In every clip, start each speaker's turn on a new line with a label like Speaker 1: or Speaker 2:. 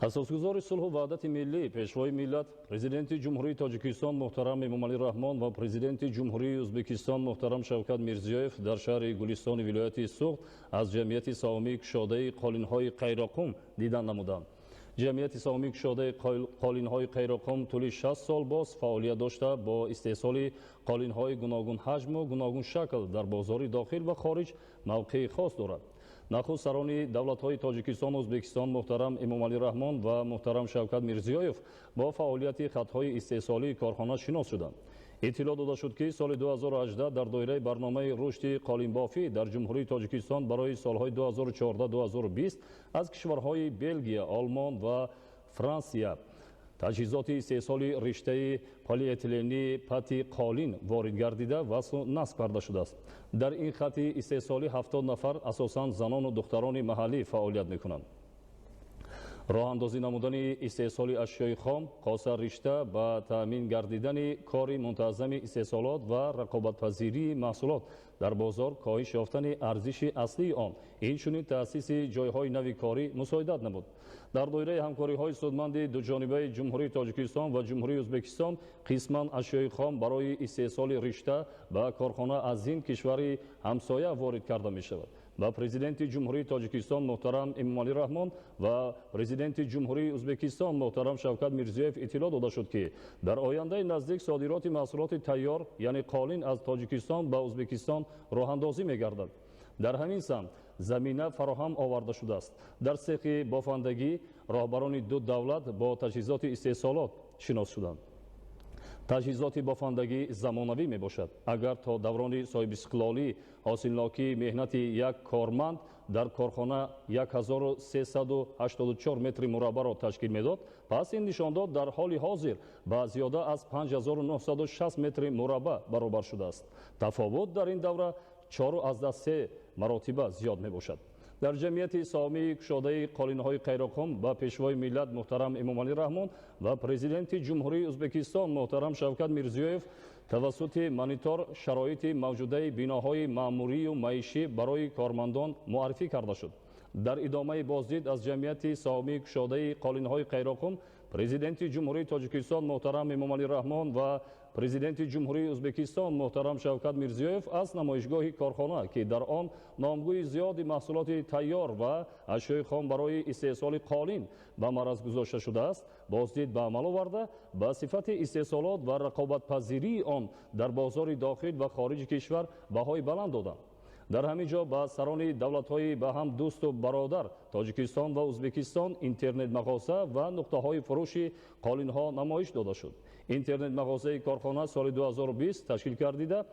Speaker 1: اساسگزار صلح و وحدت ملی پیشوای ملت پرزیدنت جمهوری تاجیکستان محترم امامعلی رحمان و پرزیدنت جمهوری ازبکستان محترم شوکت میرزیویف در شهر گلستان ولایت سوخت از جمعیت سهامی کشاده قالین‌های غیرقوم دیدن نمودند. جمعیت سهامی کشاده قالین‌های غیرقوم طول 60 سال باز فعالیت داشته با استحصال قالین‌های گوناگون حجم و گوناگون شکل در بازار داخل و خارج موقع خاص دارد. نخست سران دولت‌های تاجیکستان و ازبکستان محترم امامعلی رحمان و محترم شوکت میرزیویف با فعالیت خطهای استحصالی کارخانه شناس شدند. اطلاع داده شد که سال 2018 در دایره برنامه رشد قالین‌بافی در جمهوری تاجیکستان برای سالهای 2014-2020 از کشورهای بلژیا، آلمان و فرانسه تجهیزات استحصال رشته پلی‌اتیلنی پتی قالین وارد گردیده و نصب کرده شده است. در این خط استحصالی 70 نفر اساساً زنان و دختران محلی فعالیت می‌کنند. راه اندازی نمودن استحصال اشیای خام، قاصر رشته با تأمین گردیدن کار منتظم استحصالات و رقابت‌پذیری محصولات در بازار کاهش یافتن ارزش اصلی آن، اینچنین تأسیس جایهای نوی کاری مساعدت نمود. در دایره همکاری‌های سودمند دو جانبه جمهوری تاجیکستان و جمهوری ازبکستان قسماً اشیای خام برای استحصال رشته به کارخانه از این کشور همسایه وارد کرده می‌شود. و پرزیدنت جمهوری تاجیکستان محترم امامعلی رحمان و پرزیدنت جمهوری ازبکستان محترم شوکت میرزیویف اطلاع داده شد که در آینده نزدیک صادرات محصولات تیار یعنی قالین از تاجیکستان به ازبکستان راه اندازی می‌گردد. در همین سمت زمینه فراهم آورده شده است. در سیخ بافندگی راهبران دو دولت با تجهیزات استحصالات شناس شدند. تجهیزات بافندگی زمانوی می باشد. اگر تا دوران صاحب استقلالی حاصلناکی مهنت یک کارمند در کارخانه 1384 متر مربع را تشکیل میداد، پس این نشانداد در حال حاضر با زیاده از 5960 متر مربع برابر شده است. تفاوت در این دوره 4.3 مراتب زیاد می باشد. در جمعیت سهامی کشاده قالین‌های غیرقوم با پیشوای ملت محترم امامعلی رحمان و پرزیدنت جمهوری ازبکستان محترم شوکت میرزیویف توسط مانیتور شرایط موجوده بناهای معموری و معیشی برای کارمندان معرفی کرده شد. در ادامه بازدید از جمعیت سهامی کشاده قالین‌های غیرقوم پرزیدنت جمهوری تاجیکستان محترم امامعلی رحمان و پرزیدنت جمهوری ازبکستان محترم شوکت میرزیویف از نمایشگاه کارخانه که در آن نامگوی زیاد محصولات تیار و اشیای خام برای استحصال قالین به معرض گذاشته شده است بازدید به عمل آورده با صفت استحصالات و رقابت‌پذیری آن در بازار داخل و خارج کشور بهای بلند دادند. در همین جا با سران دولت‌های به هم دوست و برادر تاجیکستان و ازبکستان اینترنت مغازه و نقطه‌های فروش قالین‌ها نمایش داده شد. اینترنت مغازه کارخانه سال 2020 تشکیل گردیده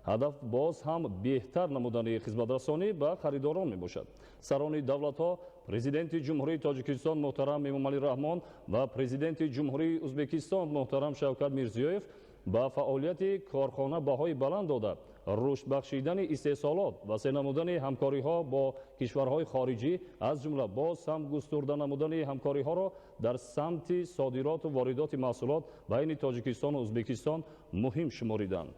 Speaker 1: هدف باز هم بهتر نمودن خدمت‌رسانی به خریداران میباشد. سران دولت‌ها پرزیدنت جمهوری تاجیکستان محترم امامعلی رحمان و پرزیدنت جمهوری ازبکستان محترم شوکت میرزیویف با فعالیت کارخانه بهای بلند داده رشد بخشیدن استحصالات و نمودن همکاری‌ها با کشورهای خارجی از جمله باز هم گسترده نمودن همکاری‌ها را در سمت صادرات و واردات محصولات بین تاجیکستان و ازبکستان مهم شماریدند.